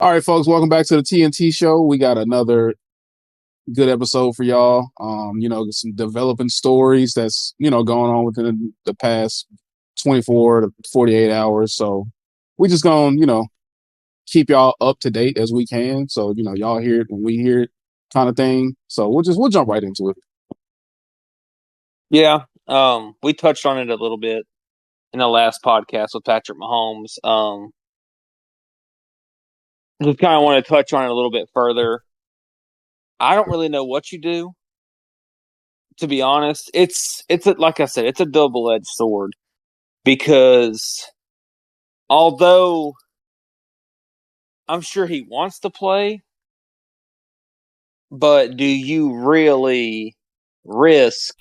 All right, folks, welcome back to the TNT show. We got another good episode for y'all. Some developing stories that's, going on within the past 24 to 48 hours. So we just going to, keep y'all up to date as we can. So, y'all hear it when we hear it kind of thing. So we'll jump right into it. Yeah, we touched on it a little bit in the last podcast with Patrick Mahomes. Just kind of want to touch on it a little bit further. I don't really know what you do, to be honest. Like I said, it's a double-edged sword because although I'm sure he wants to play, but do you really risk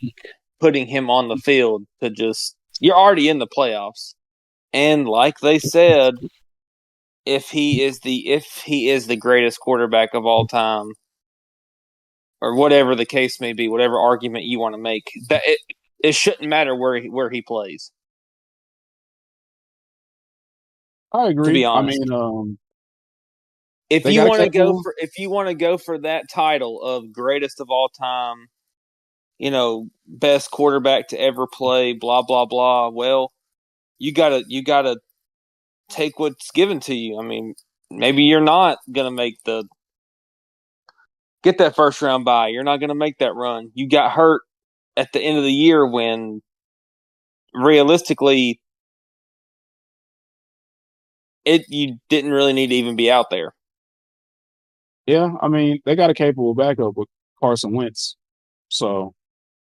putting him on the field to you're already in the playoffs. And like they said, if he is the greatest quarterback of all time, or whatever the case may be, whatever argument you want to make, that it shouldn't matter where he plays. I To be agree. I honest, mean, if they you got a want to go capable. for that title of greatest of all time, best quarterback to ever play, blah blah blah. Well, you gotta take what's given to you. I mean, maybe you're not gonna get that first round bye. You're not gonna make that run. You got hurt at the end of the year when realistically you didn't really need to even be out there. Yeah, I mean, they got a capable backup with Carson Wentz. So,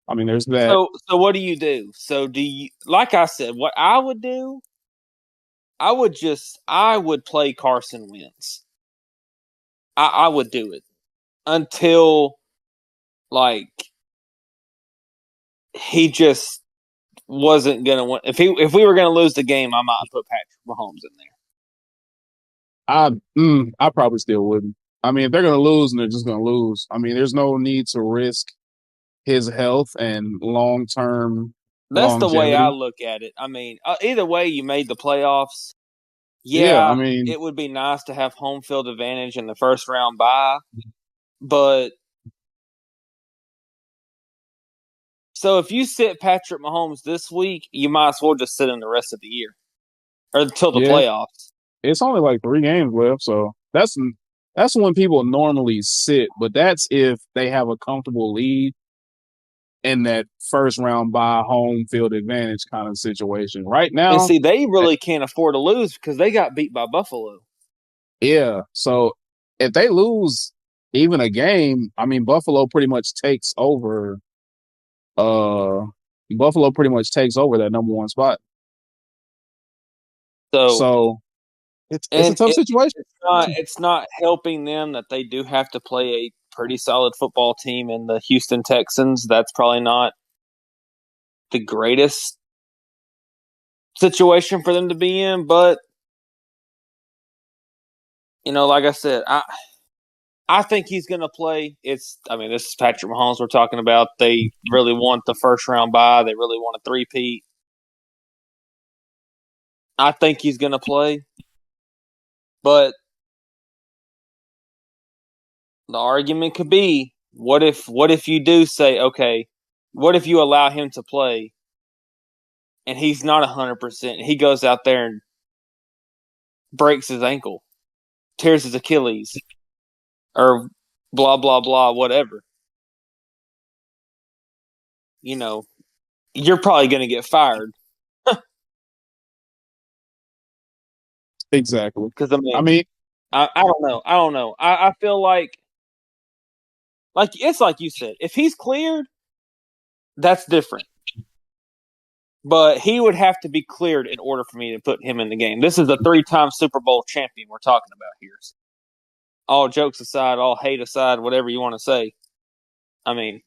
I mean, there's that. So what do you do? So do you, like I said, what I would do, I would play Carson Wentz. I would do it until like he just wasn't gonna win. If we were gonna lose the game, I might put Patrick Mahomes in there. I probably still wouldn't. I mean, if they're gonna lose and they're just gonna lose, I mean, there's no need to risk his health and long term That's the way I longevity. look at it. I mean, either way, you made the playoffs. Yeah, I Yeah, mean, it would be nice to have home field advantage in the first round bye, but so if you sit Patrick Mahomes this week, you might as well just sit him the rest of the year or until the yeah, playoffs. it's only like 3 games left, so that's when people normally sit. But that's if they have a comfortable lead in that first round by home field advantage kind of situation. Right And now, see, they really can't afford to lose because they got beat by Buffalo. yeah. So if they lose even a game, I mean, Uh, Buffalo pretty much takes over that number one spot. So, So it's a and tough situation. it's not helping them that they do have to play a pretty solid football team in the Houston Texans. That's probably not the greatest situation for them to be in, but like I said, I think he's going to play. I mean, this is Patrick Mahomes we're talking about. They really want the first round bye. They really want a three-peat. I think he's going to play. But the argument could be, what if you do say, okay, what if you allow him to play and he's not 100%? He goes out there and breaks his ankle, tears his Achilles, or blah, blah, blah, whatever. You're probably going to get fired. Exactly. Because, I I mean, mean, I don't know. I don't know. I feel like it's like you said, if he's cleared, that's different. But he would have to be cleared in order for me to put him in the game. This is a 3-time Super Bowl champion we're talking about here. All jokes aside, all hate aside, whatever you want to say. I mean,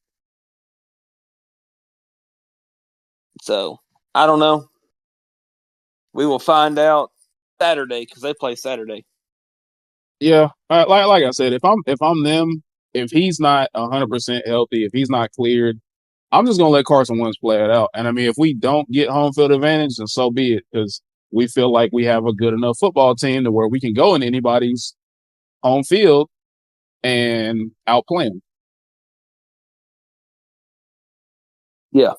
so I don't know. We will find out Saturday because they play Saturday. yeah, like I said, if I'm them, if he's not 100% healthy, if he's not cleared, I'm just gonna let Carson Wentz play it out. And I mean, if we don't get home field advantage, then so be it, because we feel like we have a good enough football team to where we can go in anybody's on field and outplay him. Yeah.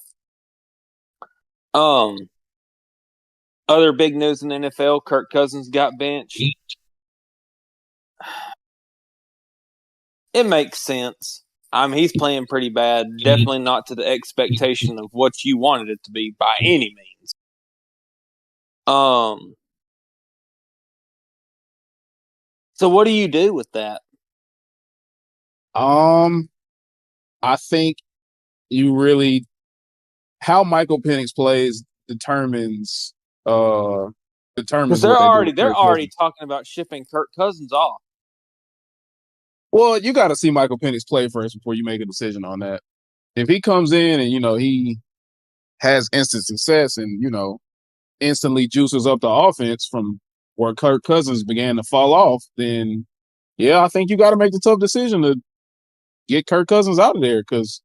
Um. Other big news in the NFL: Kirk Cousins got benched. It makes sense. I mean, he's playing pretty bad. Definitely not to the expectation of what you wanted it to be by any means. Um. So what do you do with that? Um, I think you really how Michael Penix plays uh Because determines they're what they do already with they're Kirk already Cousins. talking about shipping Kirk Cousins off. Well, you got to see Michael Penix play first before you make a decision on that. If he comes in and he has instant success and instantly juices up the offense from where Kirk Cousins began to fall off, then yeah, I think you got to make the tough decision to get Kirk Cousins out of there. Because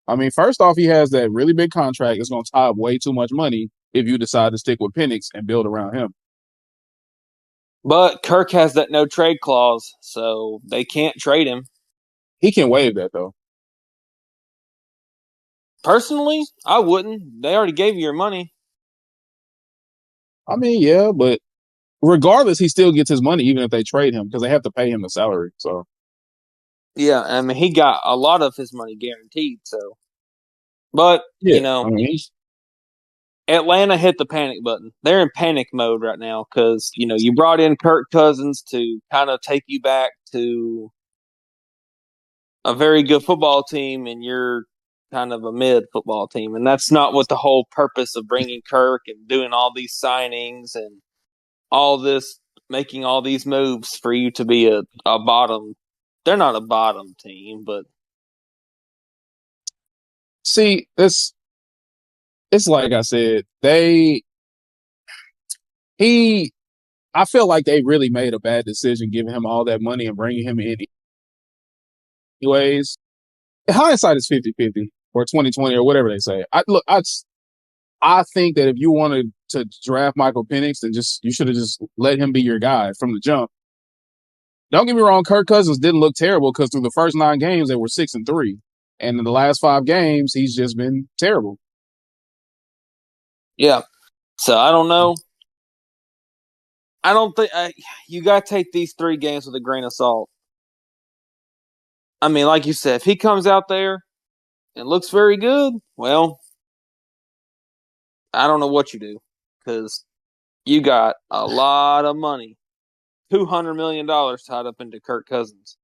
I mean, first off, he has that really big contract. It's going to tie up way too much money if you decide to stick with Penix and build around him. But Kirk has that no trade clause, so they can't trade him. He can waive that though. Personally, I wouldn't. They already gave you your money. I mean, yeah, but regardless, he still gets his money even if they trade him because they have to pay him the salary. So Yeah, I mean, he got a lot of his money guaranteed. So, but yeah, I mean, Atlanta hit the panic button. They're in panic mode right now because you brought in Kirk Cousins to kind of take you back to a very good football team, and you're kind of a mid football team, and that's not what the whole purpose of bringing Kirk and doing all these signings and all this, making all these moves for you to be a bottom. They're not a bottom team, but see, it's like I said, he I feel like they really made a bad decision giving him all that money and bringing him in anyways. Hindsight is 50-50 or 20-20 or whatever they say. I think that if you wanted to draft Michael Penix, then you should have just let him be your guy from the jump. Don't get me wrong, Kirk Cousins didn't look terrible because through the first 9 games they were 6-3. And in the last 5 games, he's just been terrible. yeah. So I don't know. I don't think you got to take these 3 games with a grain of salt. I mean, like you said, if he comes out there and looks very good, well, I don't know what you do because you got a lot of money, $200 million tied up into Kirk Cousins.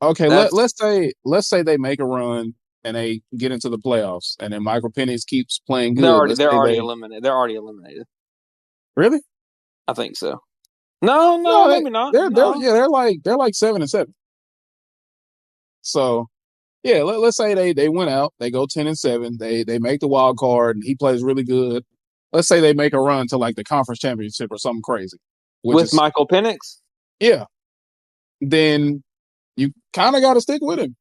Okay, That's let's say they make a run and they get into the playoffs, and then Michael Penix keeps playing they're good. already Let's they're say already they eliminated. They're already eliminated. really I think so. No, no, no, maybe not. they're No. yeah they're like 7-7. So yeah, let's say they went out, they go 10-7, they make the wild card, and he plays really good. Let's say they make a run to like the conference championship or something crazy, which With is Michael Penix? yeah. Then you kind of got to stick with him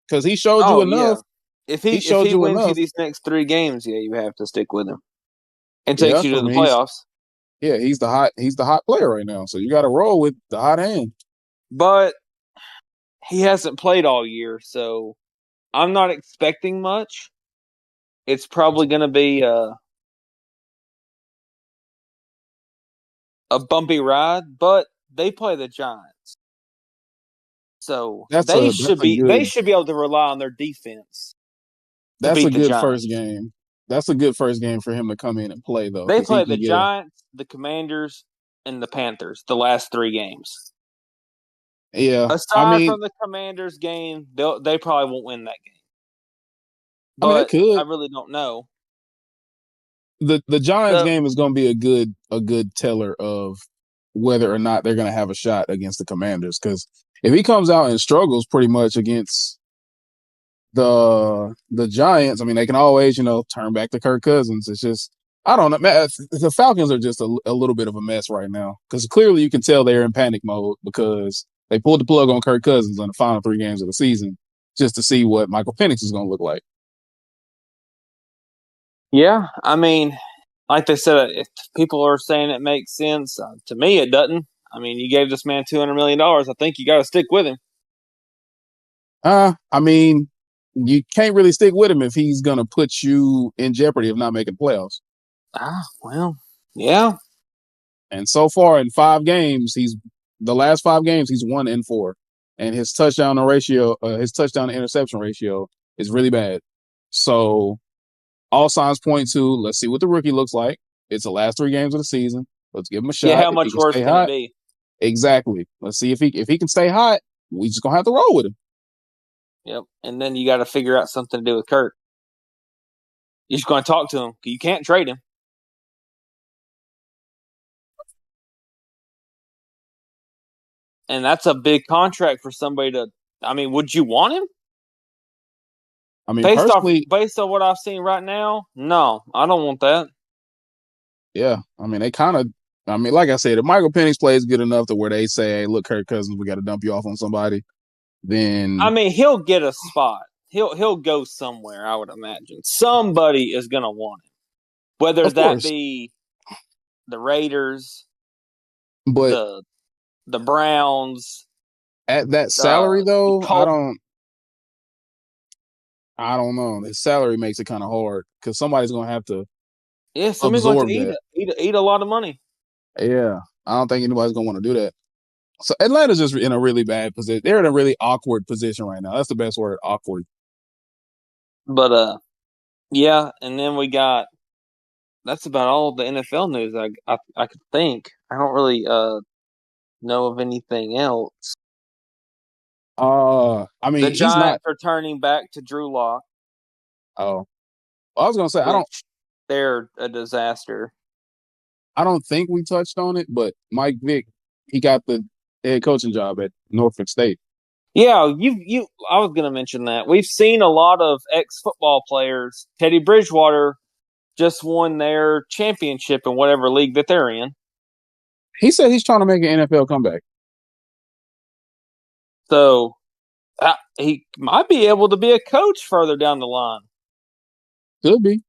because he showed you Oh yeah. enough. If He he if showed he you wins you enough. these next 3 games, yeah, you have to stick with him and takes Yeah, you I to the mean playoffs. he's the hot player right now. So you got to roll with the hot hand. But he hasn't played all year, so I'm not expecting much. It's probably going to be a bumpy ride, but they play the Giants. So That's a that's a they good should be able to rely on their defense to that's a beat the good first Giants. game. That's a good first game for him to come in and play though, They because he play the can get a Giants, the Commanders, and the Panthers the last 3 games. yeah. I Aside mean from the Commanders game, they probably won't win that game. they But I could. really don't know. The Giants The game is going to be a good teller of whether or not they're going to have a shot against the Commanders. Because if he comes out and struggles pretty much against the Giants, I mean, they can always turn back to Kirk Cousins. It's just I don't know, man. The Falcons are just a little bit of a mess right now because clearly you can tell they're in panic mode because they pulled the plug on Kirk Cousins in the final 3 games of the season just to see what Michael Penix is going to look like. Yeah, I mean, like they said, if people are saying it makes sense, to me it doesn't. I mean, you gave this man $200 million. I think you got to stick with him. I mean, you can't really stick with him if he's gonna put you in jeopardy of not making playoffs. Well, yeah. And so far in 5 games, he's the last 5 games he's 1-4, and his touchdown to interception ratio is really bad. So all signs point to let's see what the rookie looks like. It's the last 3 games of the season. Let's give him a Yeah, shot. how If he much can worse stay can it hot, be? exactly. Let's see if he can stay hot. We just gonna have to roll with him. Yep. And then you got to figure out something to do with Kurt. You're just going to talk to him. You can't trade him. And that's a big contract for somebody to. I mean, would you want him? I mean, Based off personally, based on what I've seen right now, no, I don't want that. yeah. I mean, they kind of. I mean, like I said, if Michael Penix plays good enough to where they say, "Hey, look, Kirk Cousins, we got to dump you off on somebody," I then mean, he'll get a spot. He'll go somewhere. I would imagine somebody is going to want him, whether of that course. be the Raiders, But the the Browns, at that salary, the though, I Colts. don't. I don't know. His salary makes it kind of hard because somebody's gonna have to Yeah, somebody's going to absorb that. eat a lot of money. Yeah, I don't think anybody's gonna want to do that. So Atlanta's just in a really bad position. They're in a really awkward position right now. That's the best word, awkward. But yeah, and then we got that's about all the NFL news I could think. I don't really know of anything else. I The mean, he's not. Giants are turning back to Drew Lock, Oh, I was gonna say which they're a disaster. I don't think we touched on it, but Mike Vick, he got the head coaching job at Norfolk State. Yeah, you. I was going to mention that we've seen a lot of ex football players. Teddy Bridgewater just won their championship in whatever league that they're in. He said he's trying to make an NFL comeback. So he might be able to be a coach further down the line. Could be.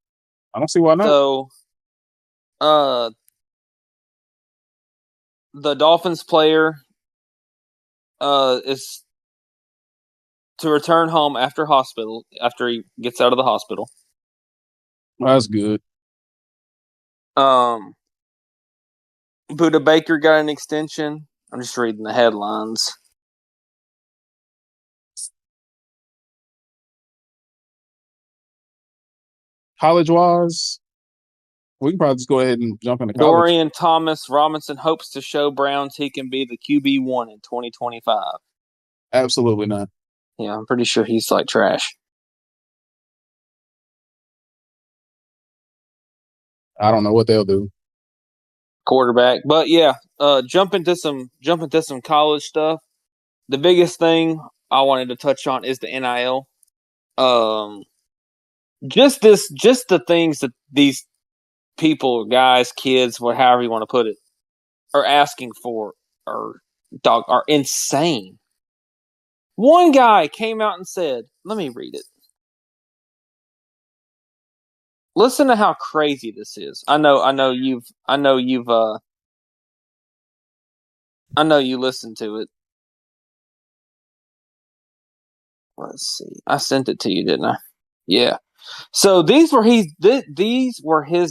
I don't see why not. So, uh, the Dolphins player is to return home after he gets out of the hospital. That's good. Um, Buda Baker got an extension. I'm just reading the headlines. College wise, we can probably just go ahead and jump into college. Dorian Thomas Robinson hopes to show Browns he can be the QB1 in 2025. Absolutely not. Yeah, I'm pretty sure he's like trash. I don't know what they'll do. Quarterback. But yeah, jump into some college stuff. The biggest thing I wanted to touch on is the NIL. Um just the things that these people, guys, kids, however you want to put it, are asking for are insane. One guy came out and said, let me read it. Listen to how crazy this is. I know you listened to it. Let's see. I sent it to you, didn't I? Yeah. So these were his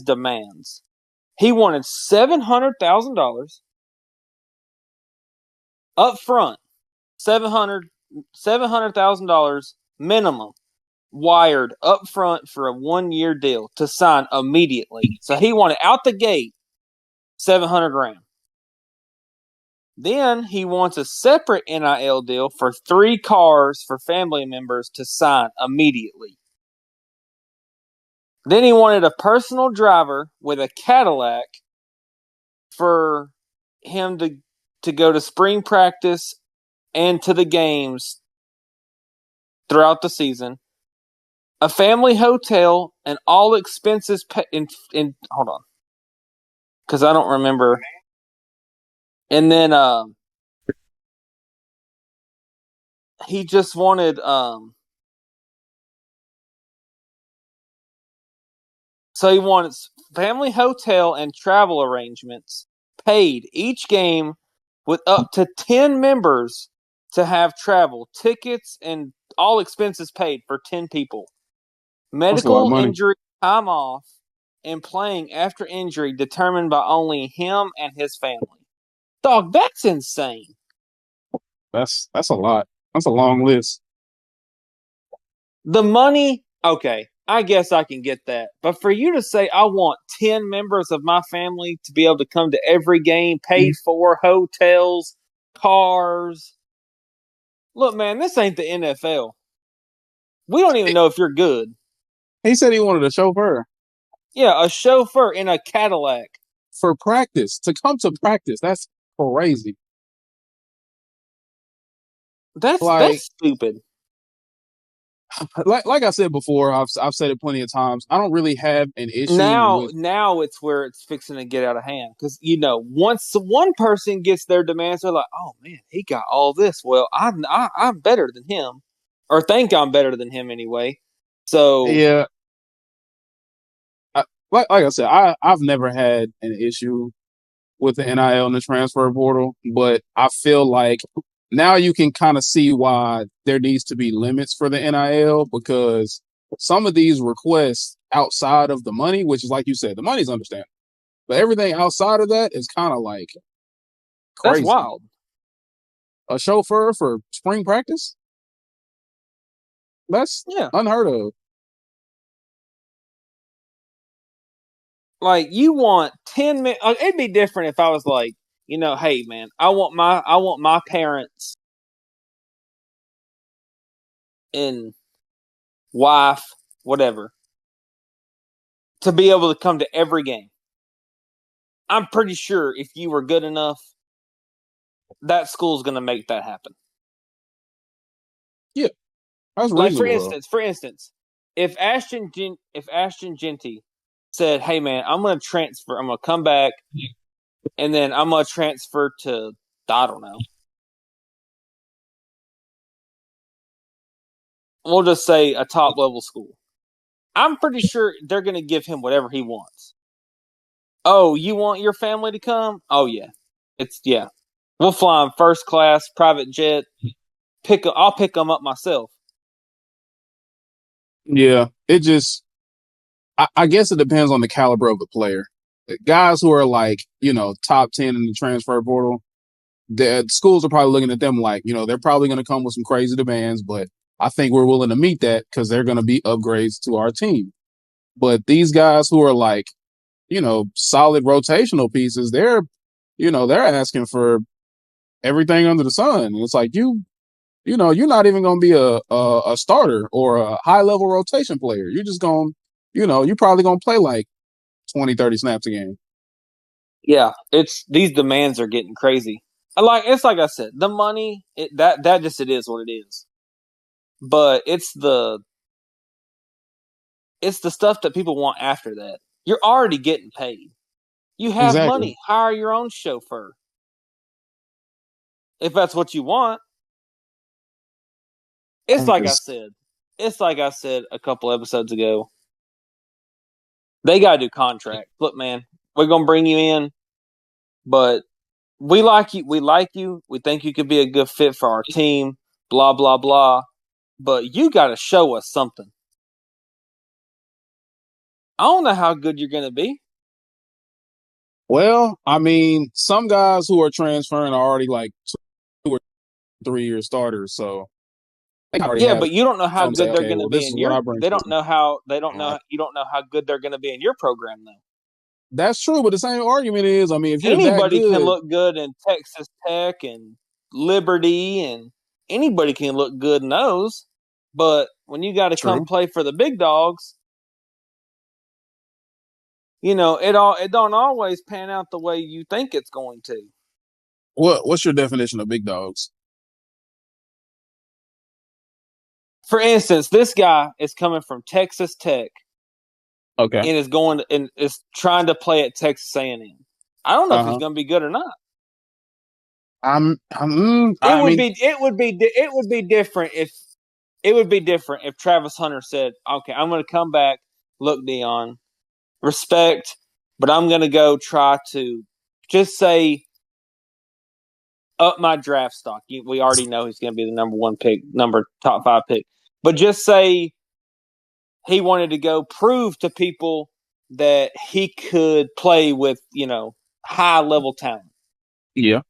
demands. He wanted $700,000 up front. $700,000 minimum wired up front for a 1-year deal to sign immediately. So he wanted out the gate 700 grand. Then he wants a separate NIL deal for 3 cars for family members to sign immediately. Then he wanted a personal driver with a Cadillac for him to go to spring practice and to the games throughout the season. A family hotel and all expenses in hold on, because I don't remember. And then he just wanted so he wants family hotel and travel arrangements paid each game with up to 10 members to have travel, tickets, and all expenses paid for 10 people. That's a lot of Medical money. injury, time off, and playing after injury determined by only him and his family. Dog, that's insane. That's a lot. That's a long list. The money, okay, I guess I can get that. But for you to say, I want 10 members of my family to be able to come to every game, paid for, hotels, cars. Look, man, this ain't the NFL. We don't even know if you're good. He said he wanted a chauffeur Yeah, a chauffeur in a Cadillac. for practice to come to practice. That's crazy. That's Like stupid. like I said before, I've said it plenty of times. I don't really have an issue with. Now it's where it's fixing to get out of hand because once one person gets their demands, they're like, "Oh man, he got all this. Well, I'm better than him, or think I'm better than him anyway." So Yeah, like I said, I've never had an issue with the NIL and the transfer portal, but I feel like now you can kind of see why there needs to be limits for the NIL because some of these requests outside of the money, which is like you said, the money's understandable, but everything outside of that is kind of like that's crazy. wild. A chauffeur for spring practice? That's Yeah, unheard of. like you want 10 minutes. It'd be different if I was like, hey man, I want my parents and wife, whatever, to be able to come to every game. I'm pretty sure if you were good enough, that school's going to make that happen. Yeah, that's Like for reasonable though. instance, if Ashton Genty said, "Hey man, I'm going to transfer. I'm going to come back, and then I'm going to transfer to I don't know. We'll just say a top level school." I'm pretty sure they're going to give him whatever he wants. Oh, you want your family to come? Oh yeah, yeah. We'll fly him first class, private jet. I'll pick them up myself. Yeah, it just I guess it depends on the caliber of the player. Guys who are like, top 10 in the transfer portal, the schools are probably looking at them like, they're probably going to come with some crazy demands, but I think we're willing to meet that because they're going to be upgrades to our team. But these guys who are like, solid rotational pieces, they're asking for everything under the sun. And it's like you're not even going to be a starter or a high level rotation player. You're just going, you're probably going to play like 20, 30 snaps a game. Yeah, it's these demands are getting crazy. It's like I said, the money that just it is what it is. But it's the stuff that people want after that. You're already getting paid. You have Exactly. money. Hire your own chauffeur if that's what you want. It's like I Because, said. It's like I said a couple episodes ago. They gotta do contract. Look, man, we're gonna bring you in, but we like you. We like you. We think you could be a good fit for our team. Blah blah blah. But you got to show us something. I don't know how good you're going to be. well, I mean, some guys who are transferring are already like 2 or 3 year starters, so they already Yeah, have but you don't know how some say, good they're okay, going to well, be this is in what your. I bring They to don't them. know how. They don't Uh, know. You don't know how good they're going to be in your program, though. that's true, but the same argument is, I mean, if you're that Anybody can good, look good in Texas Tech and Liberty, and anybody can look good in those. But when you got to come true. play for the big dogs, it don't always pan out the way you think it's going to. What's your definition of big dogs? For instance, this guy is coming from Texas Tech Okay. and is going to, and is trying to play at Texas A&M. I don't know if he's Uh-huh. going to be good or not. It I would mean, be it would be it would be different if Travis Hunter said, "Okay, I'm going to come back. Look, Dion, respect, but I'm going to go try to just say up my draft stock. We already know he's going to be the number one pick, top 5 pick. But just say he wanted to go prove to people that he could play with, high level talent. Yeah.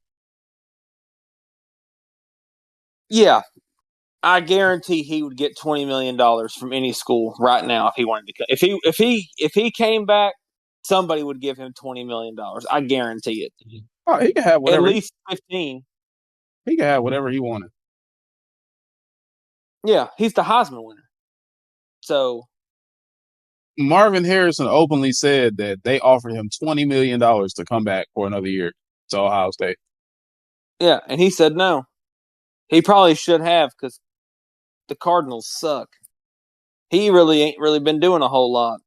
Yeah, I guarantee he would get $20 million from any school right now if he wanted to. If he came back, somebody would give him $20 million. I guarantee it. Oh, he can have At whatever least 15. he can have whatever he wanted. Yeah, he's the Heisman winner. So Marvin Harrison openly said that they offered him $20 million to come back for another year to Ohio State. yeah, and he said no. He probably should have because the Cardinals suck. He really ain't really been doing a whole lot.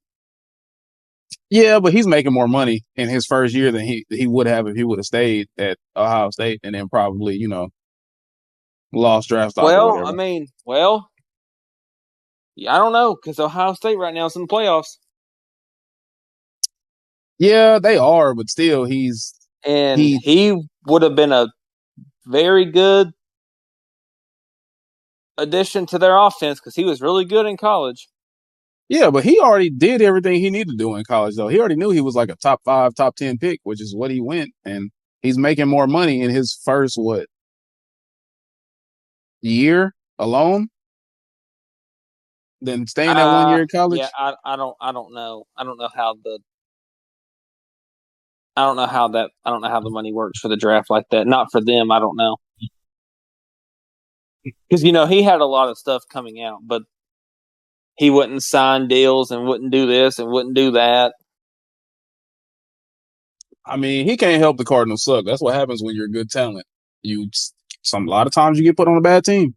Yeah, but he's making more money in his first year than he would have if he would have stayed at Ohio State and then probably, lost draft stock or Well, whatever. I mean, I don't know because Ohio State right now is in the playoffs, Yeah, they are, but still and he he would have been a very good addition to their offense because he was really good in college. yeah, but he already did everything he needed to do in college though. He already knew he was like a top 5, top 10 pick, which is what he went, and he's making more money in his first year alone than staying that 1 year in Yeah, college. I don't know. I don't know how the money works for the draft like that. Not for them, I don't know. Because he had a lot of stuff coming out, but he wouldn't sign deals and wouldn't do this and wouldn't do that. I mean, he can't help the Cardinals suck. That's what happens when you're a good talent. You a lot of times you get put on a bad team.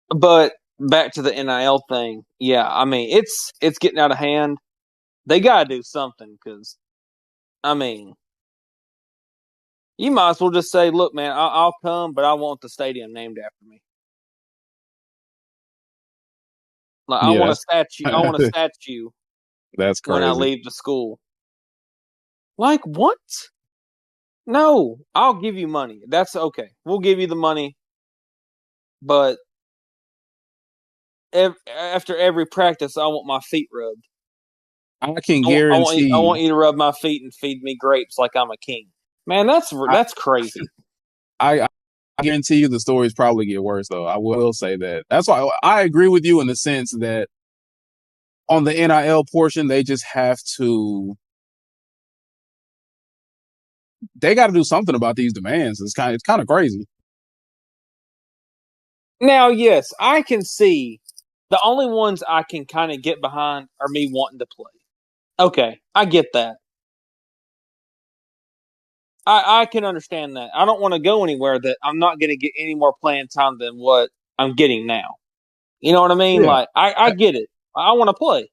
But back to the NIL thing, yeah, I mean it's getting out of hand. They gotta do something because I mean you might as well just say, look, man, I'll come, but I want the stadium named after me. Like I Yeah, want a statue. I want a statue that's when I crazy. leave the school. Like what? No, I'll give you money. That's okay. We'll give you the money, but after every practice, I want my feet rubbed. I can I guarantee. want you to rub my feet and feed me grapes like I'm a king. Man, I, that's crazy. I guarantee you the stories probably get worse though. I will say that. That's why I agree with you in the sense that on the NIL portion, they just have to. They got to do something about these demands. It's kind of crazy. Now, yes, I can see the only ones I can kind of get behind are me wanting to play. Okay, I get that. I can understand that. I don't want to go anywhere that I'm not going to get any more playing time than what I'm getting now. You know what I mean? Yeah, Like, I get it. I want to play.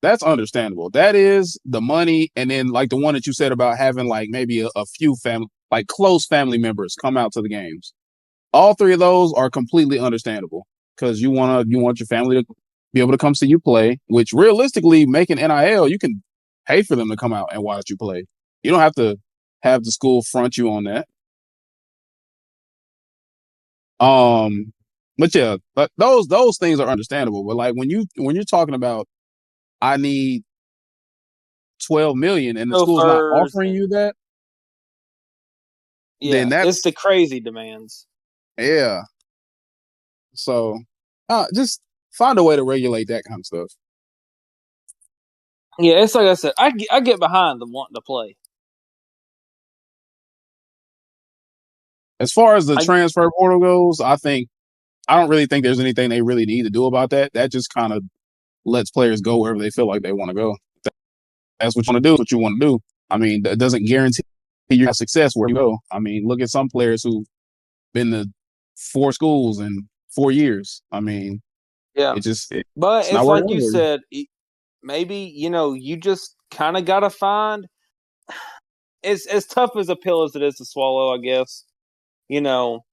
that's understandable. That is the money, and then like the one that you said about having like maybe a few family, like close family members come out to the games. All three of those are completely understandable because you want your family to be able to come see you play. Which realistically, making NIL, you can pay for them to come out and watch you play. You don't have to have the school front you on that. Um, but yeah, but those things are understandable. But like when you're talking about, I need 12 million and the school's not Chauffeurs offering and you that, then yeah, it's that's the crazy demands. yeah. So just find a way to regulate that kind of stuff. Yeah, it's like I said. I get behind the wanting to play. As far as the I transfer portal goes, I don't really think there's anything they really need to do about that. That just kind of lets players go wherever they feel like they want to go. That's what you want to do. What you want to do. I mean, that doesn't guarantee you have success where you go. I mean, look at some players who've been to 4 schools in 4 years. I mean, yeah, but it's not it's working like out you for you. said. Maybe you just kind of gotta find. It's as tough as a pill as it is to swallow. I guess you know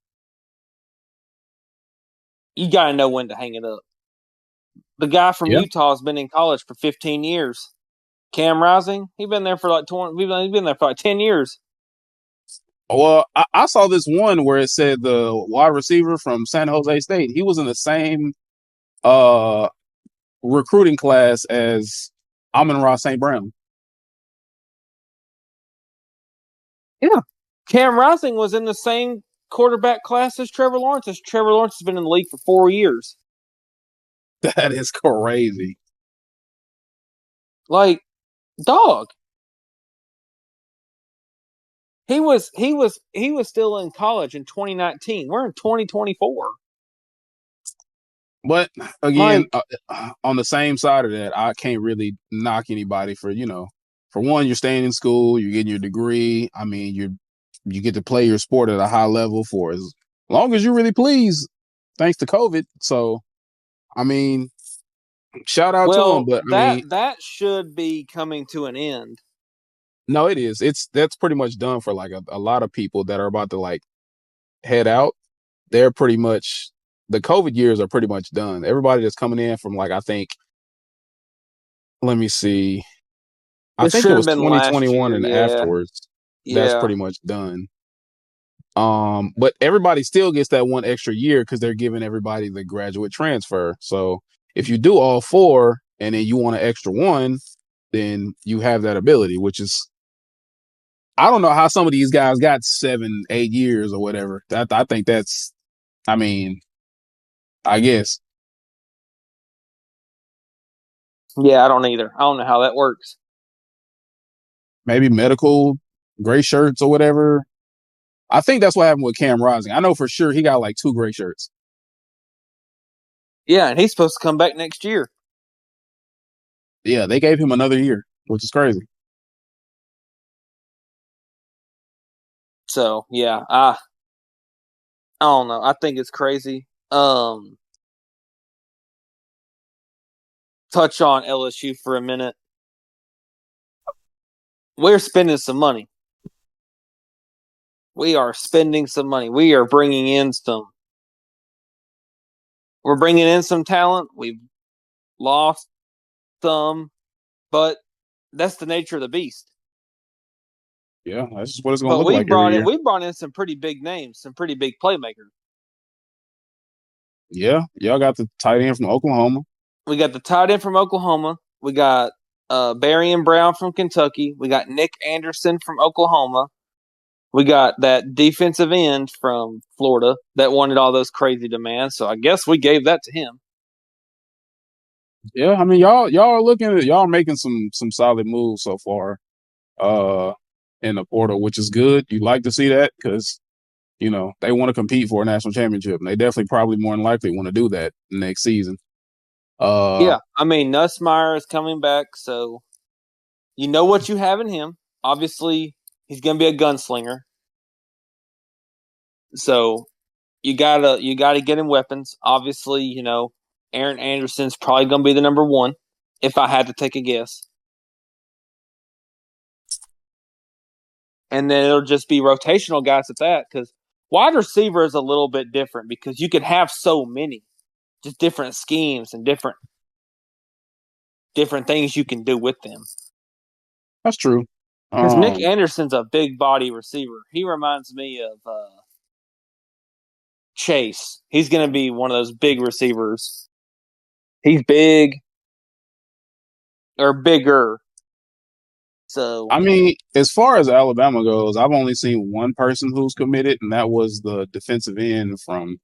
you gotta know when to hang it up. The guy from Yeah. Utah has been in college for 15 years. Cam Rising, he's been there for like 20. He's been there for like 10 years. Well, I saw this one where it said the wide receiver from San Jose State. He was in the same uh recruiting class as Amon-Ra St. Brown. Yeah. Cam Rising was in the same quarterback class as Trevor Lawrence. As Trevor Lawrence has been in the league for 4 years. That is crazy. Like, dog. He was still in college in 2019. We're in 2024. But again, Like, on the same side of that, I can't really knock anybody for for one, you're staying in school, you're getting your degree. I mean, you get to play your sport at a high level for as long as you really please, thanks to COVID. So, I mean, shout out to him. well, But I that mean, that should be coming to an end. no, it is. That's pretty much done for like a lot of people that are about to like head out. They're pretty much the COVID years are pretty much done. Everybody that's coming in from like I think, let me see, I It think it should have was been last 2021 year. and Yeah, afterwards. That's yeah. pretty much done. But everybody still gets that one extra year because they're giving everybody the graduate transfer. So if you do all four and then you want an extra one, then you have that ability, which is I don't know how some of these guys got 7, 8 years or whatever. I think that's I mean, I guess Yeah, I don't either. I don't know how that works. maybe medical gray shirts or whatever. I think that's what happened with Cam Rising. I know for sure he got like 2 gray shirts. Yeah, and he's supposed to come back next year. Yeah, they gave him another year, which is crazy. So yeah, I don't know. I think it's crazy. Touch on LSU for a minute. We're spending some money. We are spending some money. We are bringing in some. We're bringing in some talent. We've lost some, but that's the nature of the beast. Yeah, that's just what it's gonna But look like every year. we brought in some pretty big names, some pretty big playmakers. Yeah, y'all got the tight end from Oklahoma. We got the tight end from Oklahoma. We got Barry and Brown from Kentucky. We got Nick Anderson from Oklahoma. We got that defensive end from Florida that wanted all those crazy demands. So I guess we gave that to him. Yeah, I mean y'all are looking at y'all are making some solid moves so far. Uh, in the portal, which is good. You like to see that because they want to compete for a national championship, and they definitely probably more than likely want to do that next season. Uh, Yeah, I mean Nussmeyer is coming back, so you know what you have in him. Obviously, he's going to be a gunslinger. So you gotta get him weapons. Obviously, Aaron Anderson's probably going to be the number one if I had to take a guess. And then it'll just be rotational guys at that because wide receiver is a little bit different because you could have so many, just different schemes and different things you can do with them. that's true. Because Nick Um, Anderson's a big body receiver. He reminds me of Chase. He's going to be one of those big receivers. He's big or bigger. So I mean, as far as Alabama goes, I've only seen one person who's committed, and that was the defensive end from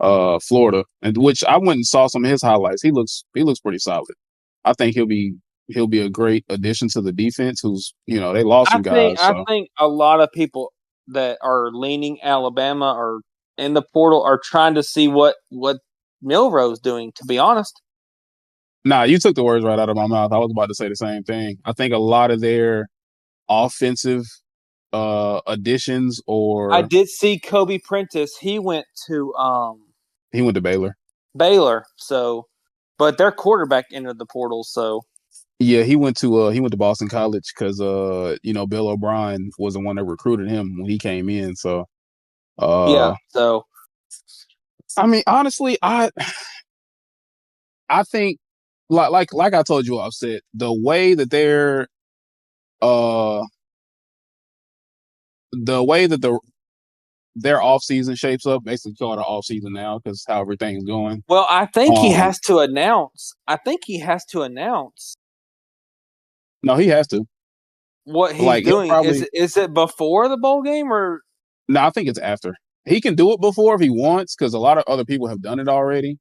Florida, and which I went and saw some of his highlights. He looks pretty solid. I think he'll be a great addition to the defense. Who's they lost I some think guys, I so think a lot of people that are leaning Alabama or in the portal are trying to see what Milroe's doing. To be honest, nah, you took the words right out of my mouth. I was about to say the same thing. I think a lot of their offensive additions, I or did see Kobe Prentice. He went to he went to Baylor. Baylor, so but their quarterback entered the portal. So Yeah, he went to Boston College because Bill O'Brien was the one that recruited him when he came in. So yeah, uh so I mean honestly, I think like I told you offset, the way that uh the way that their off season shapes up, basically call it an off season now because how everything's going. Well, I think he Um, has to announce. I think he has to announce no, he has to. what he's Like he'll doing. Is probably it is it before the bowl game or no, I think it's after. He can do it before if he wants because a lot of other people have done it already.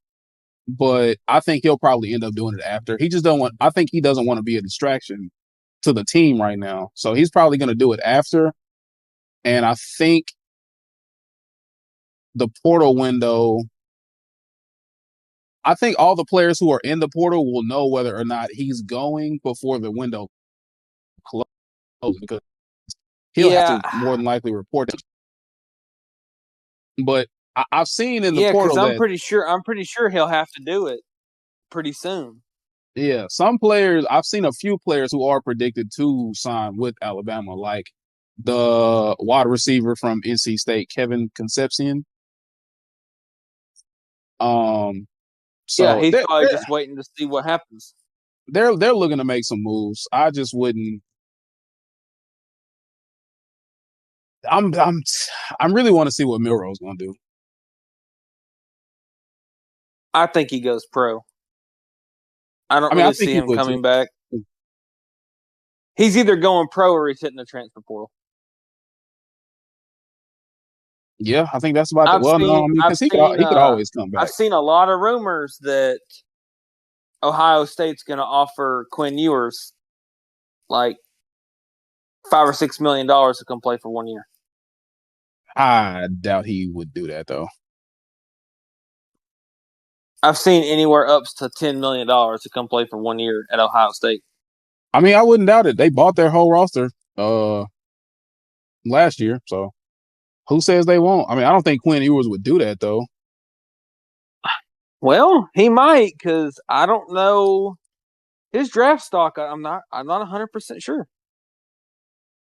But I think he'll probably end up doing it after. He just don't want. I think he doesn't want to be a distraction to the team right now, so he's probably going to do it after. And I think the portal window. I think all the players who are in the portal will know whether or not he's going before the window closes because he'll have yeah, to more than likely report it. But I've seen in the yeah? Because portal that I'm pretty sure he'll have to do it pretty soon. yeah, some players I've seen a few players who are predicted to sign with Alabama, like the wide receiver from NC State, Kevin Concepcion. Um, Yeah, so he's they're probably they're just waiting to see what happens. they're looking to make some moves. I just wouldn't. I'm I'm I'm really want to see what Milroe's going to do. I think he goes pro. I don't I mean, I really think see he him would too. coming back. He's either going pro or he's hitting the transfer portal. Yeah, I think that's about the. Well, no, I mean, because he could always come I've back. seen a lot of rumors that Ohio State's going to offer Quinn Ewers like $5 or $6 million to come play for 1 year. I doubt he would do that though. I've seen anywhere up to $10 million to come play for 1 year at Ohio State. I mean, I wouldn't doubt it. They bought their whole roster last year, so who says they won't? I mean, I don't think Quinn Ewers would do that though. Well, he might because I don't know his draft stock. I'm not 100% sure.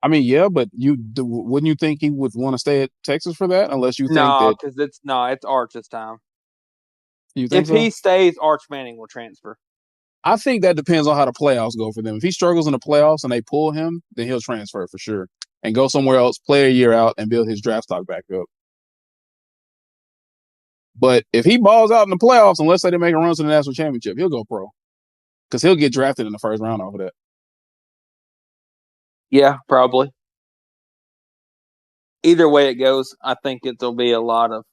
I mean, yeah, but wouldn't you think he would want to stay at Texas for that? Unless you think No, that because it's Arch this time. you think If so. he stays, Arch Manning will transfer. I think that depends on how the playoffs go for them. If he struggles in the playoffs and they pull him, then he'll transfer for sure and go somewhere else, play a year out, and build his draft stock back up. But if he balls out in the playoffs, and let's say they make a run to the national championship, he'll go pro because he'll get drafted in the first round off of that. Yeah, probably. Either way it goes, I think it'll be a lot of.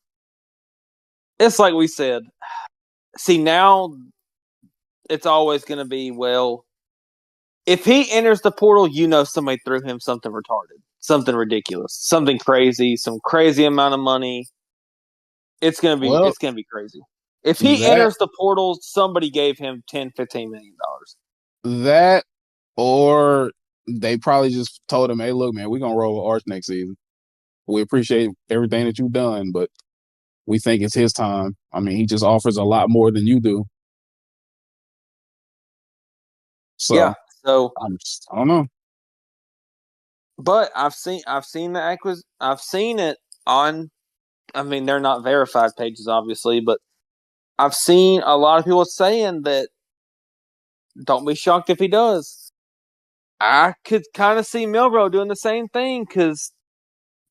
It's like we said. See, now it's always going to be, well, if he enters the portal, you know somebody threw him something retarded, something ridiculous, something crazy, some crazy amount of money. Well, it's gonna be crazy. If he that enters the portal, somebody gave him 10, $15 million. that or they probably just told him, "Hey, look, man, we're gonna roll with Arch next season. We appreciate everything that you've done, but we think it's his time. I mean, he just offers a lot more than you do. Yeah. So So, I don't know. but I've seen I've seen it on. I mean, they're not verified pages, obviously, but I've seen a lot of people saying that. Don't be shocked if he does. I could kind of see Milroe doing the same thing because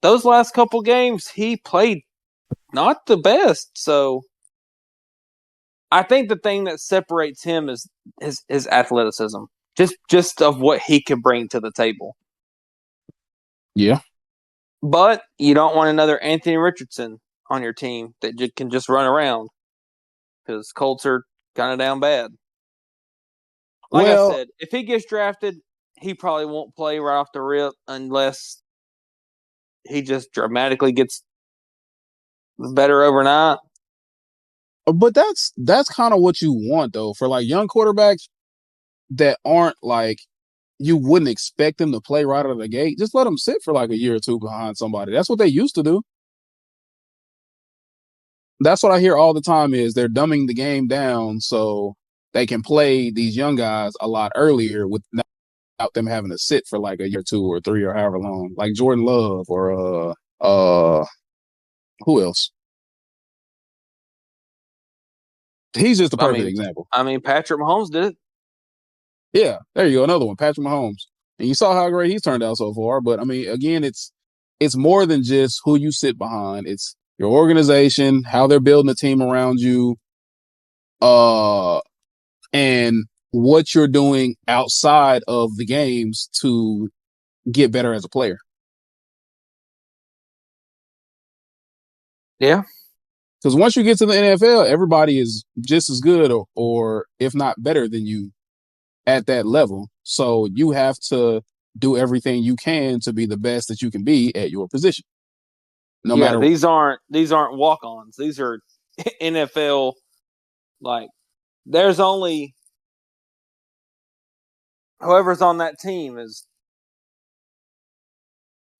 those last couple games he played not the best. So I think the thing that separates him is his athleticism, just of what he can bring to the table. Yeah. But you don't want another Anthony Richardson on your team that can just run around because Colts are kind of down bad. Like I Well, said, if he gets drafted, he probably won't play right off the rip unless he just dramatically gets better overnight. but that's kind of what you want though for like young quarterbacks that aren't like you wouldn't expect them to play right out of the gate. Just let them sit for like a year or two behind somebody. That's what they used to do. That's what I hear all the time is they're dumbing the game down so they can play these young guys a lot earlier without them having to sit for like a year or two or three or however long. Like Jordan Love or who else? He's just a I perfect mean, example. Patrick Mahomes did it. Yeah, there you go, another one, Patrick Mahomes. And you saw how great he's turned out so far. But I mean, again, it's it's more than just who you sit behind. It's your organization, how they're building a team around you, uh, and what you're doing outside of the games to get better as a player. Yeah. Because once you get to the NFL, everybody is just as good or if not better than you at that level. So you have to do everything you can to be the best that you can be at your position. No Yeah, matter these aren't walk-ons. These are NFL. Like, there's only whoever's on that team is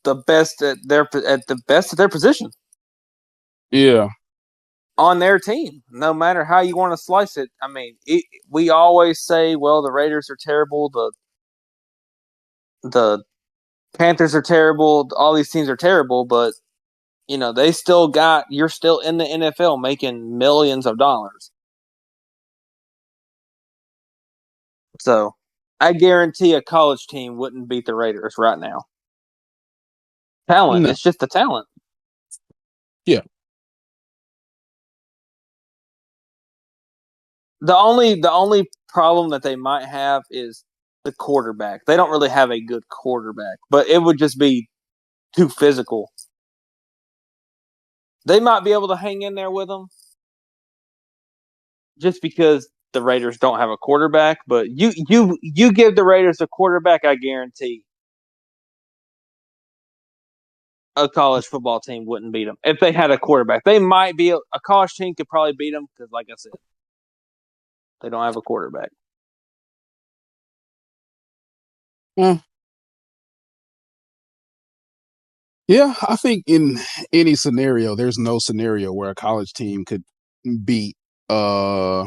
the best at their position yeah. on their team. No matter how you want to slice it. I mean, we always say, well, the Raiders are terrible, the Panthers are terrible, all these teams are terrible, but they still got you're still in the NFL making millions of dollars. So, I guarantee a college team wouldn't beat the Raiders right now. Talent, No. it's just the talent. Yeah. The only problem that they might have is the quarterback. They don't really have a good quarterback, but it would just be too physical. They might be able to hang in there with them just because the Raiders don't have a quarterback. But you give the Raiders a quarterback, I guarantee a college football team wouldn't beat them if they had a quarterback. They might be a college team could probably beat them because, like I said, they don't have a quarterback. Mm. Yeah, I think in any scenario, there's no scenario where a college team could beat uh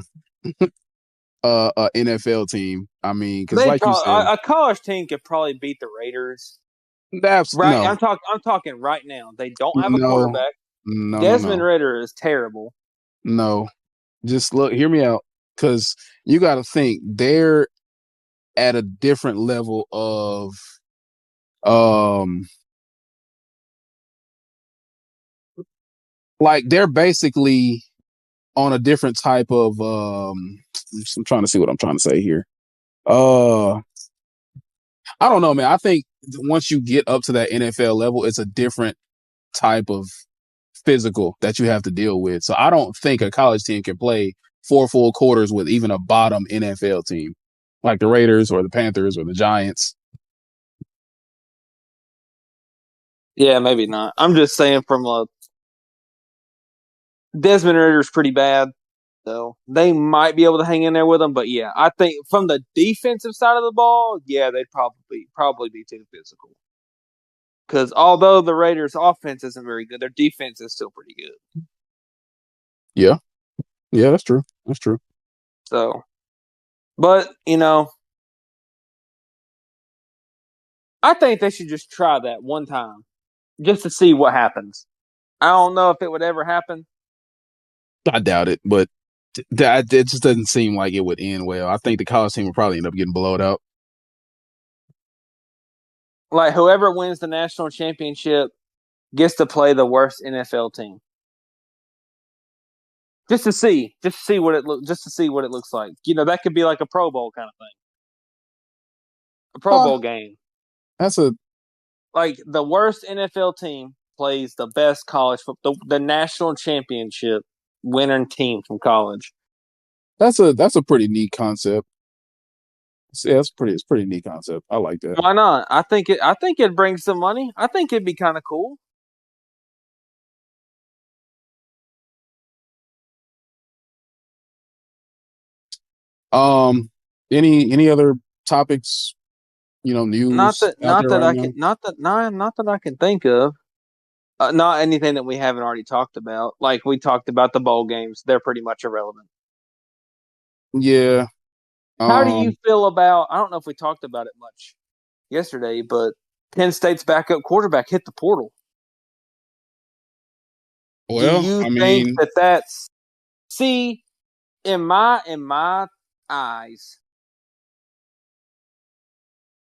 a NFL team. I mean, because They like you probably said, a college team could probably beat the Raiders. that's Right, no, I'm talking right now. They don't have a no, quarterback. no. Desmond Ritter is terrible. No. Just look, hear me out, because you got to think they're at a different level of um like they're basically on a different type of I'm trying to see what I'm trying to say here. Uh I don't know, man. I think once you get up to that NFL level, it's a different type of physical that you have to deal with. So I don't think a college team can play four full quarters with even a bottom NFL team like the Raiders or the Panthers or the Giants. Yeah, maybe not. I'm just saying from Desmond Ritter's pretty bad, so they might be able to hang in there with him. But yeah, I think from the defensive side of the ball, yeah, they'd probably be too physical. Because although the Raiders' offense isn't very good, their defense is still pretty good. Yeah. Yeah, that's true. That's true. So, but I think they should just try that one time just to see what happens. I don't know if it would ever happen. I doubt it, but that it just doesn't seem like it would end well. I think the college team would probably end up getting blowed out. Like, whoever wins the national championship gets to play the worst NFL team. Just to see what it looks like. That could be like a Pro Bowl kind of thing. A Pro Uh, Bowl game. that's a Like, the worst NFL team plays the best college football, the national championship winning team from college. that's a pretty neat concept. Yeah, it's pretty neat concept. I like that. Why not? I think it brings some money. I think it'd be kind of cool. Um, any other topics, Not news that out not there that right I now? can not that I can think of. Not anything that we haven't already talked about. Like, we talked about the bowl games; they're pretty much irrelevant. Yeah. How do you Um. feel about? I don't know if we talked about it much yesterday, but Penn State's backup quarterback hit the portal. Do Well, you I think mean, that that's see in my eyes?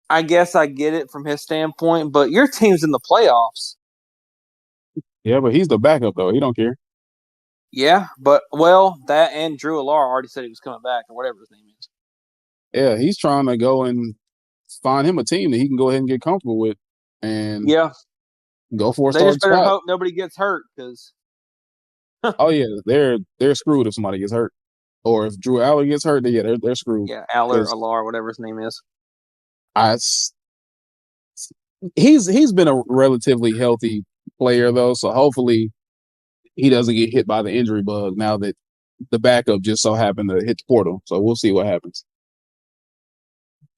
I guess I get it from his standpoint, but your team's in the playoffs. Yeah, but he's the backup though. He don't care. Yeah, but well, that and Drew Alar already said he was coming back or whatever his name is. Yeah, he's trying to go and find him a team that he can go ahead and get comfortable with and Yeah, go for a they just starting better spot. hope nobody gets hurt because Oh yeah, they're screwed if somebody gets hurt, or if Drew Aller gets hurt. Then yeah, they're screwed yeah, Aller, because Alar, whatever his name is. I he's been a relatively healthy player though, so hopefully he doesn't get hit by the injury bug now that the backup just so happened to hit the portal. So we'll see what happens.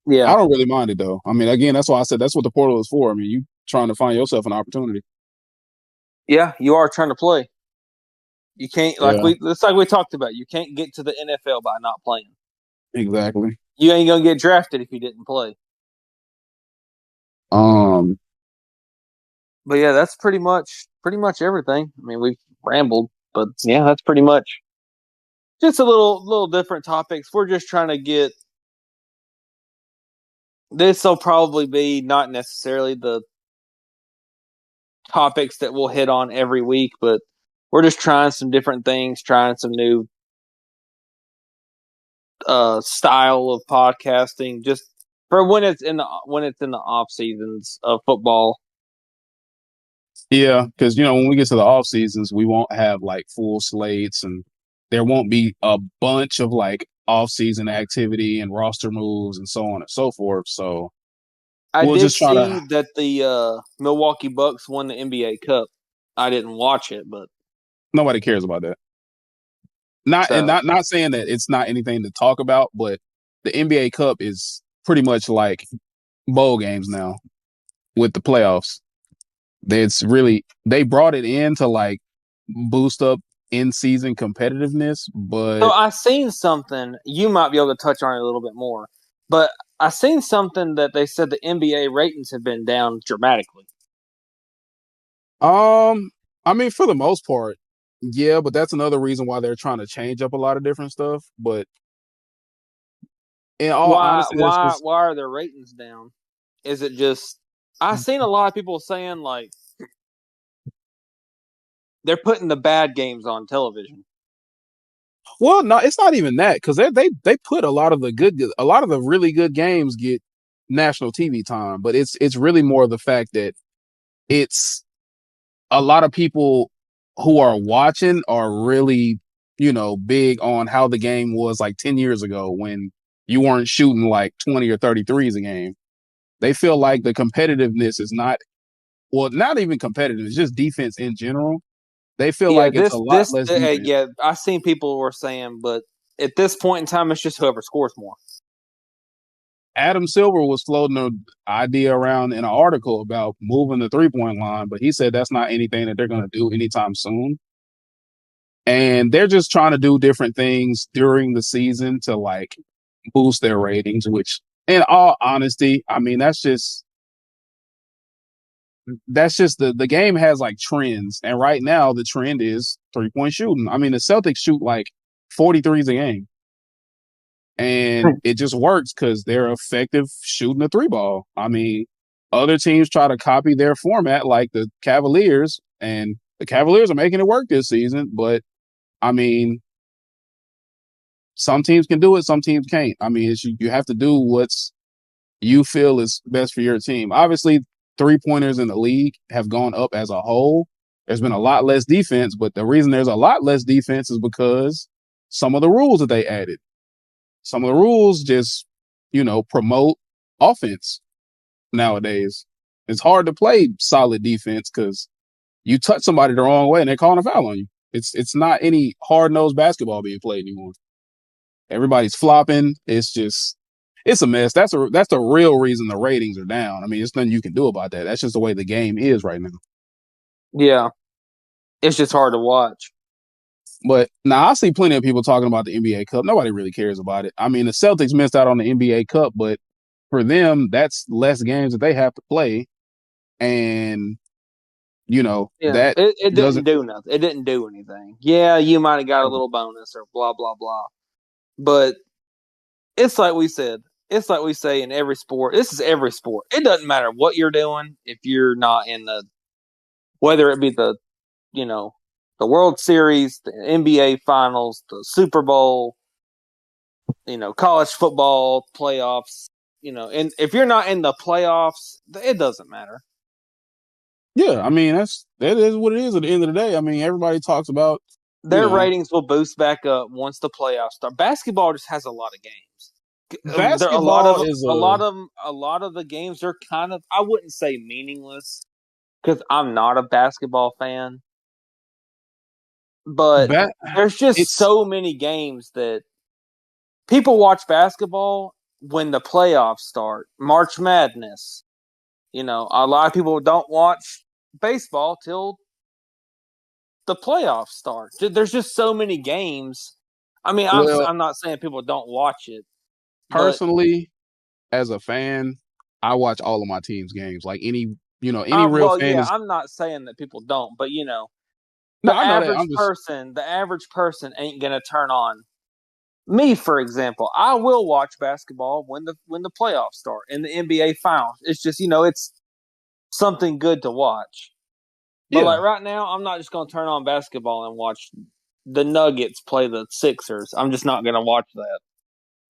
Yeah, I don't really mind it though. I mean, again, that's why I said that's what the portal is for. I mean, you trying to find yourself an opportunity. yeah, you are trying to play. You can't Yeah, it's like we talked about. You can't get to the NFL by not playing. exactly. You ain't gonna get drafted if you didn't play. Um, But yeah, that's pretty much everything. I mean, we've rambled, but yeah, that's pretty much just a little different topics. We're just trying to get this will probably be not necessarily the topics that we'll hit on every week, but we're just trying some different things, trying some new style of podcasting, just for when it's in the off seasons of football. yeah, because when we get to the off seasons, we won't have like full slates, and there won't be a bunch of like off season activity and roster moves and so on and so forth. So I we'll did just try to. see that the Milwaukee Bucks won the NBA Cup. I didn't watch it, but Nobody cares about that. Not and so not saying that it's not anything to talk about, but the NBA Cup is pretty much like bowl games now with the playoffs. It's really they brought it in to like boost up in season competitiveness, so but I seen something. You might be able to touch on it a little bit more, but I seen something that they said the NBA ratings have been down dramatically. um I mean for the most part, yeah, but that's another reason why they're trying to change up a lot of different stuff. But in all Why honesty, that's why just why are their ratings down? Is it just I seen a lot of people saying like they're putting the bad games on television. well, no, it's not even that because they put a lot of the really good games get national TV time, but it's really more the fact that it's a lot of people who are watching are really big on how the game was like 10 years ago when you weren't shooting like 20 or 33s a game. They feel like the competitiveness is not well, not even competitive, it's just defense in general. They feel Yeah, like it's a lot less defense. yeah, I seen people were saying, but at this point in time, it's just whoever scores more. Adam Silver was floating an idea around in an article about moving the 3-point line, but he said that's not anything that they're going to do anytime soon. And they're just trying to do different things during the season to like boost their ratings, which in all honesty, I mean, that's just the game has like trends. And right now the trend is 3-point shooting. I mean, the Celtics shoot like 43s a game. And it just works because they're effective shooting the three ball. I mean, other teams try to copy their format, like the Cavaliers, and the Cavaliers are making it work this season. But I mean, some teams can do it, some teams can't. I mean, you have to do what's you feel is best for your team. Obviously, 3-pointers in the league have gone up as a whole. There's been a lot less defense, but the reason there's a lot less defense is because some of the rules that they added. Some of the rules just, promote offense nowadays. It's hard to play solid defense because you touch somebody the wrong way and they're calling a foul on you. It's not any hard nosed basketball being played anymore. Everybody's flopping. It's a mess. That's the real reason the ratings are down. I mean, there's nothing you can do about that. That's just the way the game is right now. Yeah, it's just hard to watch. But now I see plenty of people talking about the NBA Cup. Nobody really cares about it. I mean, the Celtics missed out on the NBA Cup, but for them, that's less games that they have to play. And, Yeah, that it didn't doesn't. do nothing. It didn't do anything. Yeah, you might have got a little bonus or blah blah blah, but it's like we said. It's like we say in every sport. This is every sport. It doesn't matter what you're doing if you're not in the whether it be the the World Series, the NBA Finals, the Super Bowl, college football playoffs. And if you're not in the playoffs, it doesn't matter. Yeah, I mean that is what it is at the end of the day. I mean, everybody talks about, you Their know, ratings will boost back up once the playoffs start. Basketball just has a lot of games. There a lot of basketball them, is a lot of them, a lot of the games are kind of, I wouldn't say meaningless because I'm not a basketball fan, but bat there's just it's so many games that people watch basketball when the playoffs start. March Madness. A lot of people don't watch baseball till the playoffs start. There's just so many games. I mean, well, I'm not saying people don't watch it, but personally, as a fan, I watch all of my team's games. Like any real well, fan yeah, is. I'm not saying that people don't, but No, I know that. I'm just the average person ain't gonna turn on me, for example. I will watch basketball when the playoffs start in the NBA Finals. It's just it's something good to watch. But yeah, like right now, I'm not just gonna turn on basketball and watch the Nuggets play the Sixers. I'm just not gonna watch that.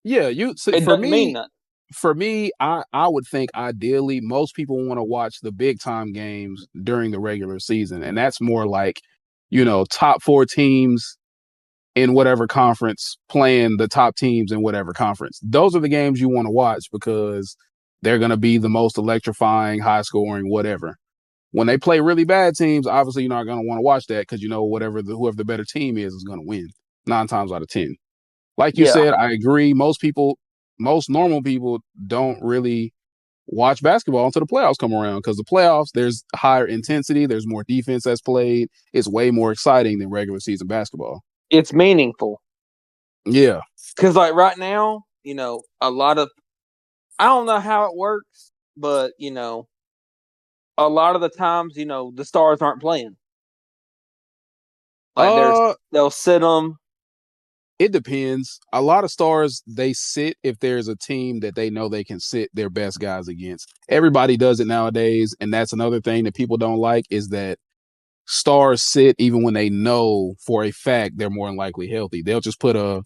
yeah. You see, It doesn't mean nothing. for me, I would think ideally most people want to watch the big time games during the regular season, and that's more like, top four teams in whatever conference playing the top teams in whatever conference. Those are the games you want to watch because they're going to be the most electrifying, high scoring, whatever. When they play really bad teams, obviously you're not going to want to watch that because whoever the better team is going to win 9 times out of 10. Like you Yeah, said, I agree. Most normal people don't really watch basketball until the playoffs come around because the playoffs, there's higher intensity, there's more defense that's played. It's way more exciting than regular season basketball. it's meaningful Yeah. because like right now, a lot of I don't know how it works, but a lot of the times, the stars aren't playing. Like Uh, they'll sit them. it depends. A lot of stars they sit if there's a team that they know they can sit their best guys against. Everybody does it nowadays, and that's another thing that people don't like is that stars sit even when they know for a fact they're more than likely healthy. They'll just put a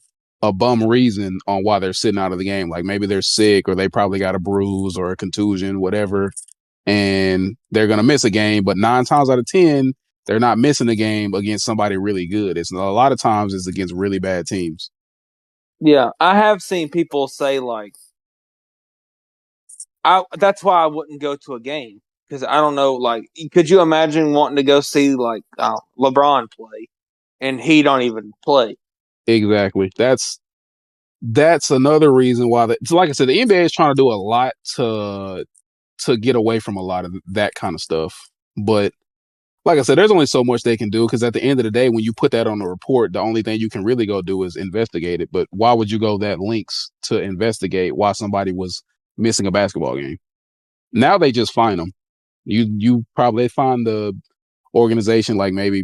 bum reason on why they're sitting out of the game. Like maybe they're sick or they probably got a bruise or a contusion, whatever, and they're gonna miss a game. But 9 times out of 10, they're not missing a game against somebody really good. It's a lot of times it's against really bad teams. Yeah, I have seen people say like, I that's why I wouldn't go to a game because I don't know. Like, could you imagine wanting to go see like LeBron play and he don't even play? Exactly. That's another reason why so like I said, the NBA is trying to do a lot to get away from a lot of that kind of stuff. But like I said, there's only so much they can do because at the end of the day, when you put that on a report, the only thing you can really go do is investigate it. But why would you go that lengths to investigate why somebody was missing a basketball game? Now they just fine them. You probably find the organization like maybe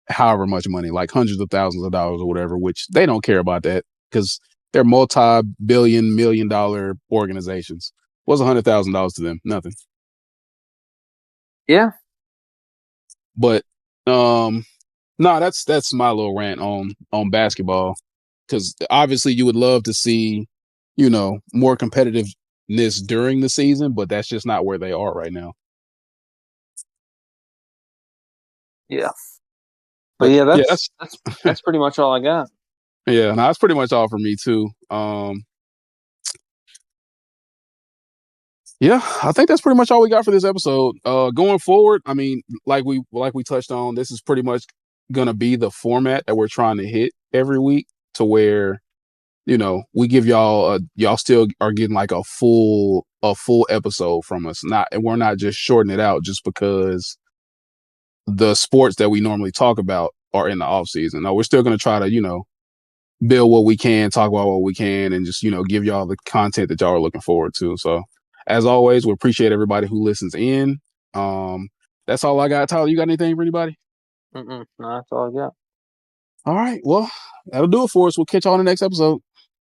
however much money, like hundreds of thousands of dollars or whatever, which they don't care about that because they're multi-billion, $1 million organizations. What's $100,000 to them? Nothing. Yeah, But no, that's my little rant on basketball because obviously you would love to see more competitiveness during the season, but that's just not where they are right now. yeah, but But yeah, yeah, that's pretty much all I got. yeah, no, that's pretty much all for me too. Yeah, I think that's pretty much all we got for this episode. Going forward, I mean, like we touched on, this is pretty much gonna be the format that we're trying to hit every week to where we give y'all still are getting like a full episode from us. Not and we're not just shorting it out just because the sports that we normally talk about are in the off season. No, we're still gonna try to, build what we can, talk about what we can, and just, give y'all the content that y'all are looking forward to. So as always, we appreciate everybody who listens in. Um, that's all I got. Tyler, you got anything for anybody? No, that's all I got. All right. Well, that'll do it for us. We'll catch y'all on the next episode.